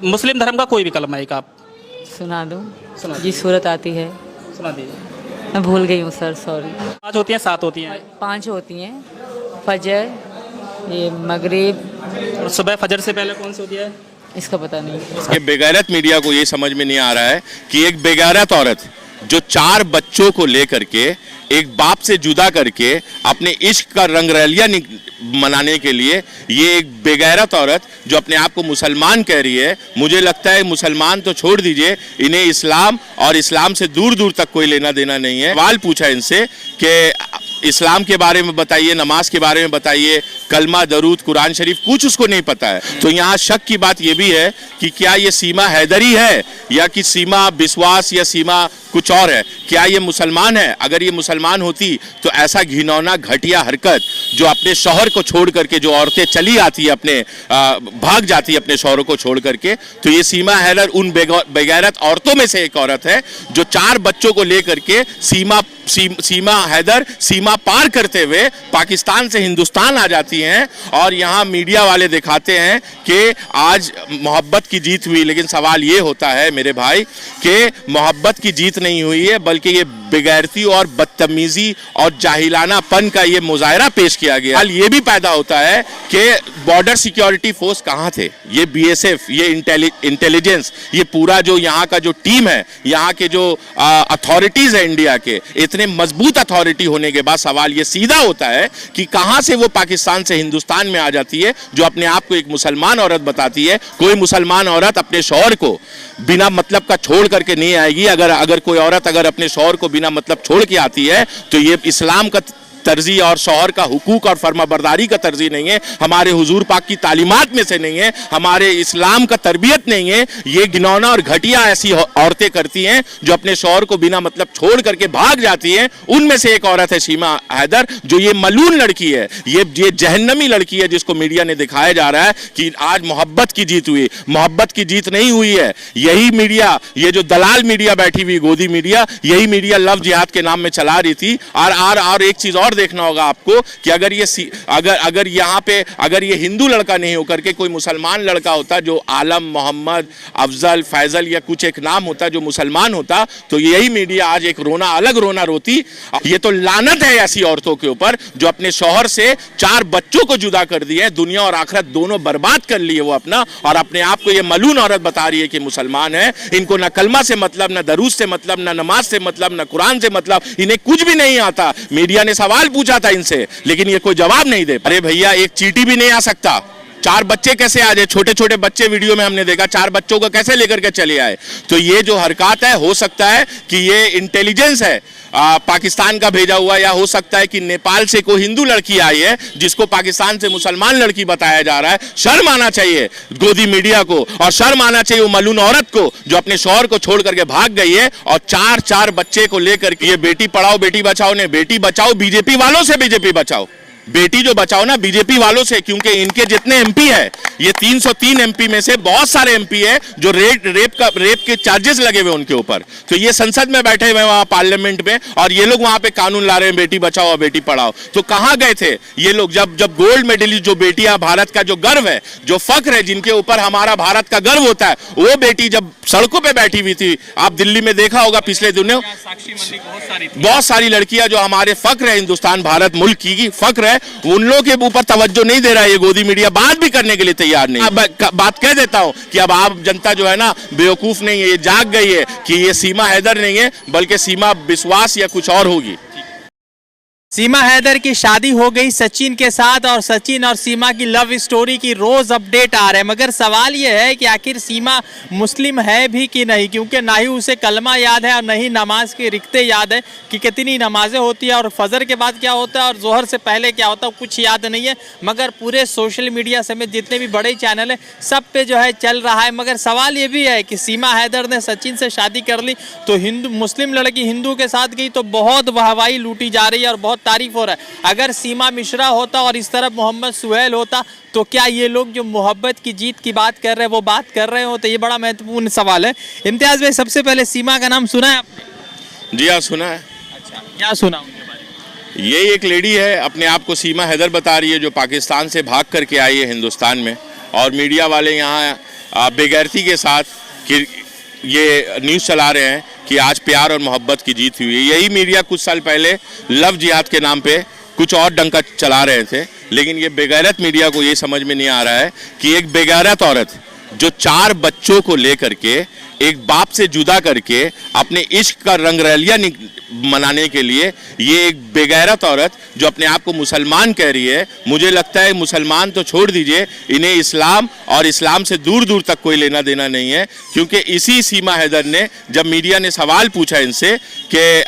मुस्लिम धर्म का कोई भी कलमा एक आप सुना दूँ? सुना जी सूरत आती है, सुना दीजिए। मैं भूल गई हूँ सर, सॉरी। 5 होती हैं 7 होती हैं 5 होती हैं, फजर, ये मगरिब, और सुबह फजर से पहले कौन सी होती है? इसका पता नहीं। ये बेगैरत मीडिया को ये समझ में नहीं आ रहा है कि एक बेगैरत औरत जो 4 बच्चों को लेकर के एक बाप से जुदा करके अपने इश्क का रंगरलिया मनाने के लिए ये एक बेगैरत औरत जो अपने आप को मुसलमान कह रही है, मुझे लगता है मुसलमान तो छोड़ दीजिए, इन्हें इस्लाम और इस्लाम से दूर दूर तक कोई लेना देना नहीं है। सवाल पूछा इनसे कि इस्लाम के बारे में बताइए, नमाज के बारे में बताइए, कलमा, दरूद, कुरान शरीफ, कुछ उसको नहीं पता है। तो यहाँ शक की बात ये भी है कि क्या ये सीमा हैदरी है या कि सीमा विश्वास या सीमा कुछ और है, क्या ये मुसलमान है? अगर ये मुसलमान होती तो ऐसा घिनौना घटिया हरकत जो अपने शौहर को छोड़ करके जो औरतें चली आती है अपने भाग जाती है अपने शौहरों को छोड़ करके, तो ये सीमा हैदर उन बेगैरत औरतों में से एक औरत है जो 4 बच्चों को लेकर के सीमा हैदर सीमा पार करते हुए पाकिस्तान से हिंदुस्तान आ जाती हैं। और यहाँ मीडिया वाले दिखाते हैं कि आज मोहब्बत की जीत हुई, लेकिन सवाल ये होता है मेरे भाई कि मोहब्बत की जीत नहीं हुई है, बल्कि ये बेगैरती और बदतमीजी और जाहिलानापन का ये मुजाहरा पेश किया गया। हाल ये भी पैदा होता है कि बॉर्डर सिक्योरिटी फोर्स कहाँ थे? ये बीएसएफ, ये इंटेलिजेंस, ये पूरा जो यहाँ का जो टीम है, यहाँ के जो अथॉरिटीज है इंडिया के, इतने मजबूत अथॉरिटी होने के बाद सवाल ये सीधा होता है कि कहाँ से वो पाकिस्तान से हिंदुस्तान में आ जाती है जो अपने आप को एक मुसलमान औरत बताती है। कोई मुसलमान औरत अपने शौहर को बिना मतलब का छोड़ करके नहीं आएगी। अगर कोई औरत अगर अपने शौहर को बिना मतलब छोड़ के आती है तो ये इस्लाम का तर्जी और शौहर का हुकूक और फर्माबरदारी का तर्जी नहीं है, हमारे हुजूर पाक की तालीमात में से नहीं है, हमारे इस्लाम का तरबियत नहीं है। ये घिनौना और घटिया ऐसी औरतें करती हैं जो अपने शौहर को बिना मतलब छोड़ करके भाग जाती हैं। उनमें से एक औरत है सीमा हैदर, जो ये मलून लड़की है, ये जहन्नमी लड़की है जिसको मीडिया ने दिखाया जा रहा है कि आज मोहब्बत की जीत हुई। मोहब्बत की जीत नहीं हुई है। यही मीडिया, ये जो दलाल मीडिया बैठी हुई गोदी मीडिया, यही मीडिया लव जिहाद के नाम में चला रही थी। और एक चीज और देखना होगा आपको कि अगर यहाँ पे अगर ये हिंदू लड़का नहीं होकर के कोई मुसलमान लड़का होता जो आलम, मोहम्मद, अफजल, फैजल या कुछ एक नाम होता जो मुसलमान होता, तो यही मीडिया आज एक अलग रोना रोती। ये तो लानत है ऐसी औरतों के ऊपर जो अपने शौहर से 4 बच्चों को जुदा कर दिए, दुनिया और आखिरत दोनों बर्बाद कर लिए वो अपना, और अपने आप को ये मलून औरत बता रही है कि मुसलमान है। इनको ना कलमा से मतलब, ना दरूद से मतलब, ना नमाज से मतलब, ना कुरान से मतलब, इन्हें कुछ भी नहीं आता। मीडिया ने सवाल पूछा था इनसे, लेकिन ये कोई जवाब नहीं दे। अरे भैया, एक चींटी भी नहीं आ सकता। 4 बच्चे कैसे आ जाए? छोटे छोटे बच्चे वीडियो में हमने देखा, 4 बच्चों को कैसे लेकर के चले आए? तो ये जो हरकत है, हो सकता है कि ये इंटेलिजेंस है पाकिस्तान का भेजा हुआ, या हो सकता है कि नेपाल से कोई हिंदू लड़की आई है जिसको पाकिस्तान से मुसलमान लड़की बताया जा रहा है। शर्म आना चाहिए गोदी मीडिया को, और शर्म आना चाहिए वो मलून औरत को जो अपने शौहर को छोड़ करके भाग गई है और 4 बच्चे को लेकर के। ये बेटी पढ़ाओ बेटी बचाओ ने, बेटी बचाओ बीजेपी वालों से, बीजेपी बचाओ, बेटी जो बचाओ ना बीजेपी वालों से, क्योंकि इनके जितने एमपी है, ये 303 एमपी में से बहुत सारे एमपी है जो रेप के चार्जेस लगे हुए उनके ऊपर। तो ये संसद में बैठे हुए वहां पार्लियामेंट में, और ये लोग वहां पे कानून ला रहे हैं बेटी बचाओ और बेटी पढ़ाओ। तो कहां गए थे ये लोग जब गोल्ड मेडलिस्ट जो बेटियां, भारत का जो गर्व है, जो फख्र है, जिनके ऊपर हमारा भारत का गर्व होता है, वो बेटी जब सड़कों पर बैठी हुई थी, आप दिल्ली में देखा होगा पिछले दिनों, बहुत सारी लड़कियां जो हमारे फख्र है, हिंदुस्तान भारत मुल्क की फख्र है, उन लोगों के ऊपर तवज्जो नहीं दे रहा है ये गोदी मीडिया, बात भी करने के लिए तैयार नहीं। बात कह देता हूं कि अब आप जनता जो है ना बेवकूफ नहीं है, ये जाग गई है कि ये सीमा हैदर नहीं है, बल्कि सीमा विश्वास या कुछ और होगी। सीमा हैदर की शादी हो गई सचिन के साथ, और सचिन और सीमा की लव स्टोरी की रोज अपडेट आ रहे हैं। मगर सवाल ये है कि आखिर सीमा मुस्लिम है भी कि नहीं, क्योंकि ना ही उसे कलमा याद है और न ही नमाज के रिक्ते याद है कि कितनी नमाजें होती है और फजर के बाद क्या होता है और जोहर से पहले क्या होता है, कुछ याद नहीं है। मगर पूरे सोशल मीडिया समेत जितने भी बड़े चैनल है सब पे जो है चल रहा है। मगर सवाल ये भी है कि सीमा हैदर ने सचिन से शादी कर ली तो मुस्लिम लड़की हिंदू के साथ गई तो बहुत वाहवाही लूटी जा रही है और बहुत तारीफ हो रहा है। अगर सीमा मिश्रा होता और इस तरफ मोहम्मद सुहेल होता तो क्या ये लोग जो मोहब्बत की जीत की बात कर रहे हैं वो बात कर रहे हो? तो ये बड़ा महत्वपूर्ण सवाल है। इम्तियाज भाई, सबसे पहले सीमा का नाम सुना है आपने? जी हाँ, सुना है। अच्छा, क्या सुना उनके बारे में? ये एक लेडी है, अपने आप को सीमा हैदर बता रही है, जो पाकिस्तान से भाग करके आई है हिंदुस्तान में, और मीडिया वाले यहाँ बेगैरती के साथ कि ये न्यूज़ चला रहे हैं कि आज प्यार और मोहब्बत की जीत हुई है। यही मीडिया कुछ साल पहले लव जिहाद के नाम पे कुछ और डंका चला रहे थे, लेकिन ये बेगैरत मीडिया को ये समझ में नहीं आ रहा है कि एक बेगैरत औरत जो 4 बच्चों को लेकर के एक बाप से जुदा करके अपने इश्क का रंगरलिया मनाने के लिए ये एक बेगैरत औरत जो अपने आप को मुसलमान कह रही है, मुझे लगता है मुसलमान तो छोड़ दीजिए, इन्हें इस्लाम और इस्लाम से दूर दूर तक कोई लेना देना नहीं है। क्योंकि इसी सीमा हैदर ने, जब मीडिया ने सवाल पूछा इनसे कि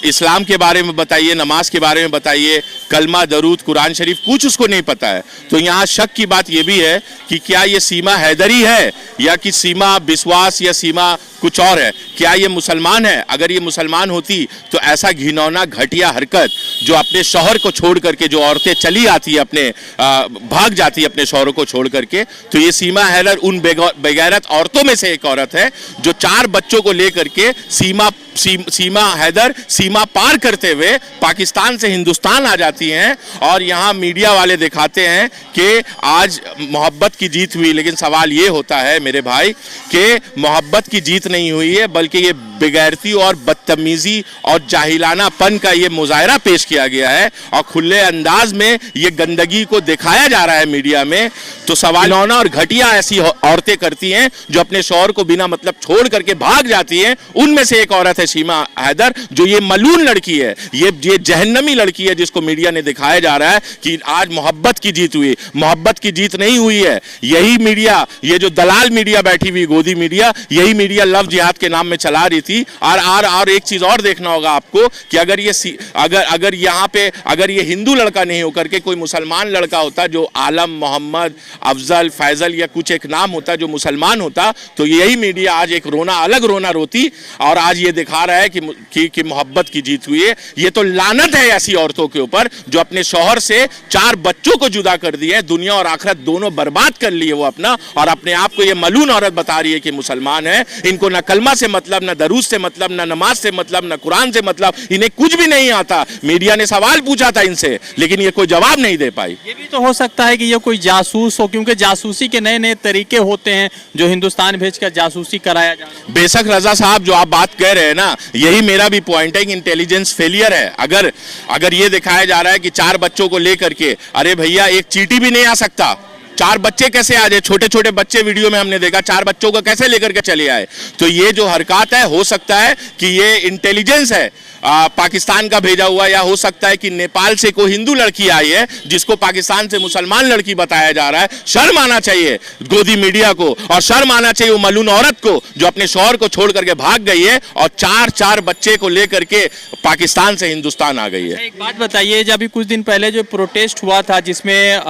इस्लाम के बारे में बताइए, नमाज के बारे में बताइए, कलमा, दरूद, कुरान शरीफ, कुछ उसको नहीं पता है। तो यहाँ शक की बात ये भी है कि क्या ये सीमा हैदरी है या कि सीमा विश्वास या सीमा कुछ और है, क्या ये मुसलमान है? अगर ये मुसलमान होती तो ऐसा घिनौना घटिया हरकत जो अपने शौहर को छोड़ करके जो औरतें चली आती है अपने भाग जाती है अपने शौहरों को छोड़ करके, तो ये सीमा हैदर उन बेगैरत औरतों में से एक औरत है जो 4 बच्चों को लेकर के सीमा हैदर सीमा पार करते हुए पाकिस्तान से हिंदुस्तान आ जाती हैं। और यहाँ मीडिया वाले दिखाते हैं कि आज मोहब्बत की जीत हुई, लेकिन सवाल ये होता है मेरे भाई कि मोहब्बत की जीत नहीं हुई है, बल्कि ये बेगैरती और बदतमीजी और जाहिलानापन का ये मुजाहरा पेश किया गया है और खुले अंदाज में ये गंदगी को दिखाया जा रहा है मीडिया में। तो सवाल और घटिया ऐसी औरतें करती हैं जो अपने शौहर को बिना मतलब छोड़ करके भाग जाती हैं। उनमें से एक औरत है सीमा हैदर, जो ये मलून लड़की है, ये जहन्नमी लड़की है जिसको मीडिया ने दिखाया जा रहा है कि आज मोहब्बत की जीत हुई। मोहब्बत की जीत नहीं हुई है। यही मीडिया, ये जो दलाल मीडिया बैठी हुई गोदी मीडिया, यही मीडिया लव जिहाद के नाम में चला रही थी। और एक चीज और देखना होगा आपको कि अगर यहाँ पे अगर ये हिंदू लड़का नहीं होकर के कोई मुसलमान लड़का होता, जो आलम, मोहम्मद, अफजल, फैजल या कुछ एक नाम होता जो मुसलमान होता, तो यही मीडिया आज एक अलग रोना रोती और आज ये दिखा रहा है कि मोहब्बत की जीत हुई है। ये तो लानत है ऐसी औरतों के ऊपर जो अपने शौहर से 4 बच्चों को जुदा कर दिए, दुनिया और आखिरत दोनों बर्बाद कर लिए वो अपना, और अपने आप को ये मलून औरत बता रही है कि मुसलमान है। इनको ना कलमा से मतलब, ना दरूद से मतलब, ना नमाज से मतलब, ना कुरान से मतलब, इन्हें कुछ भी नहीं आता। मीडिया ने सवाल पूछा था इनसे, लेकिन ये कोई जवाब नहीं दे पाई। ये भी तो हो सकता है कि ये कोई जासूस हो, क्योंकि जासूसी के नए नए तरीके होते हैं जो हिंदुस्तान भेजकर जासूसी कराया जा रहा है। बेशक रजा साहब, जो आप बात कह रहे हैं ना, यही मेरा भी पॉइंट है कि इंटेलिजेंस फेलियर है। अगर ये दिखाया जा रहा है कि 4 बच्चों को लेकर के, अरे भैया एक चींटी भी नहीं आ सकता, 4 बच्चे कैसे आ जाए? छोटे छोटे बच्चे वीडियो में हमने देखा, 4 बच्चों को कैसे लेकर के चले आए? तो ये जो हरकत है, हो सकता है कि ये इंटेलिजेंस है पाकिस्तान का भेजा हुआ, या हो सकता है कि नेपाल से कोई हिंदू लड़की आई है जिसको पाकिस्तान से मुसलमान लड़की बताया जा रहा है। शर्म आना चाहिए गोदी मीडिया को, और शर्म आना चाहिए वो मलून औरत को जो अपने शौहर को छोड़ करके भाग गई है और 4 बच्चे को लेकर के पाकिस्तान से हिंदुस्तान आ गई है। एक बात बताइए, जब अभी कुछ दिन पहले जो प्रोटेस्ट हुआ था जिसमें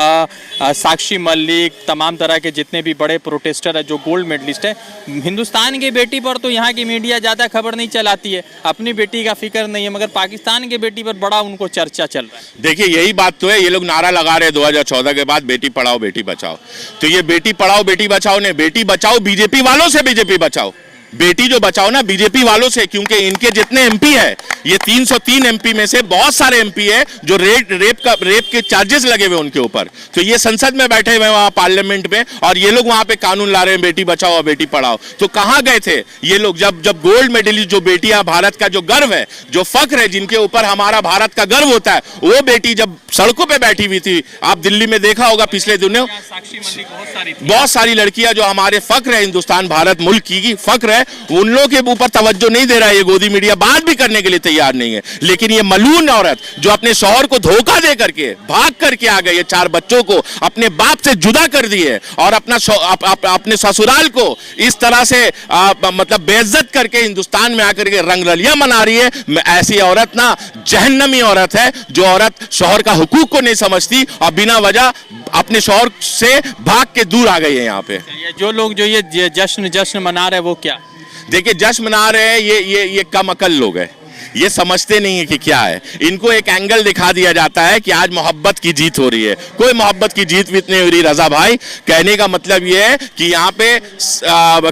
साक्षी मलिक, तमाम तरह के जितने भी बड़े प्रोटेस्टर है जो गोल्ड मेडलिस्ट है, हिंदुस्तान की बेटी पर तो यहाँ की मीडिया ज्यादा खबर नहीं चलाती है, अपनी बेटी का फिक्र नहीं है, मगर पाकिस्तान की बेटी पर बड़ा उनको चर्चा चल रहा है। देखिए यही बात तो है, ये लोग नारा लगा रहे हैं 2014 के बाद, बेटी पढ़ाओ बेटी बचाओ। तो ये बेटी पढ़ाओ बेटी बचाओ ने, बेटी बचाओ बीजेपी वालों से बीजेपी बचाओ, बेटी जो बचाओ ना बीजेपी वालों से, क्योंकि इनके जितने एमपी है, ये 303 एमपी में से बहुत सारे एमपी है जो रेप के चार्जेस लगे हुए उनके ऊपर। तो ये संसद में बैठे हुए वहां पार्लियामेंट में, और ये लोग वहां पे कानून ला रहे हैं बेटी बचाओ और बेटी पढ़ाओ। तो कहां गए थे ये लोग जब गोल्ड मेडलिस्ट जो बेटियां, भारत का जो गर्व है, जो फख्र है, जिनके ऊपर हमारा भारत का गर्व होता है, वो बेटी जब सड़कों पर बैठी हुई थी, आप दिल्ली में देखा होगा पिछले दिनों, बहुत सारी लड़कियां जो हमारे फख्र है, हिंदुस्तान भारत मुल्क की फख्र है, उन लोगों के ऊपर तवज्जो नहीं दे रहा है ये गोदी मीडिया, बात भी करने के लिए तैयार नहीं है। लेकिन ये मलून औरत जो अपने शौहर को धोखा दे करके भाग करके आ गई है, 4 बच्चों को अपने बाप से जुदा कर दिए और अपने ससुराल को इस तरह से मतलब बेइज्जत करके हिंदुस्तान में आकर के रंगरलिया मना रही है। ऐसी औरत ना जहन्नमी औरत है, जो औरत शौहर का हुकूक को नहीं समझती और बिना वजह अपने शौहर से भाग के दूर आ गई है। यहाँ पे जो लोग जो ये जश्न मना रहे हैं वो क्या? देखिए जश्न मना रहे हैं, ये कम अकल लोग हैं, ये समझते नहीं है कि क्या है। इनको एक एंगल दिखा दिया जाता है कि आज मोहब्बत की जीत हो रही है। कोई मोहब्बत की जीत भी नहीं हो रही रजा भाई। कहने का मतलब ये है कि यहाँ पे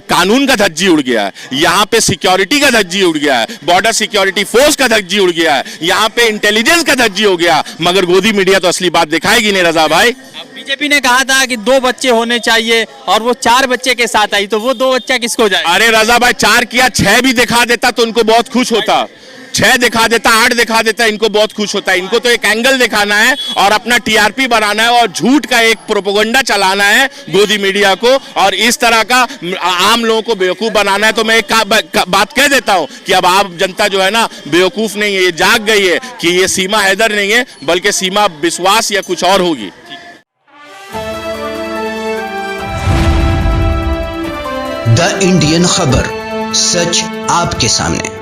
कानून का धज्जी उड़ गया है, यहाँ पे सिक्योरिटी का धज्जी उड़ गया है, बॉर्डर सिक्योरिटी फोर्स का धज्जी उड़ गया है, यहाँ पे इंटेलिजेंस का धज्जी हो गया, मगर गोदी मीडिया तो असली बात दिखाएगी नहीं रजा भाई। बीजेपी ने कहा था कि 2 बच्चे होने चाहिए और वो 4 बच्चे के साथ आई, तो वो 2 बच्चा किसको जाए? अरे रजा भाई 4 किया 6 भी दिखा देता तो उनको बहुत खुश होता, 6 दिखा देता 8 दिखा देता, इनको बहुत खुश होता है। इनको तो एक एंगल दिखाना है और अपना टीआरपी बनाना है और झूठ का एक प्रोपेगेंडा चलाना है गोदी मीडिया को, और इस तरह का आम लोगों को बेवकूफ बनाना है। तो मैं एक बात कह देता हूं कि अब आप जनता जो है ना बेवकूफ नहीं है, ये जाग गई है कि ये सीमा हैदर नहीं है बल्कि सीमा विश्वास या कुछ और होगी। द इंडियन खबर, सच आपके सामने।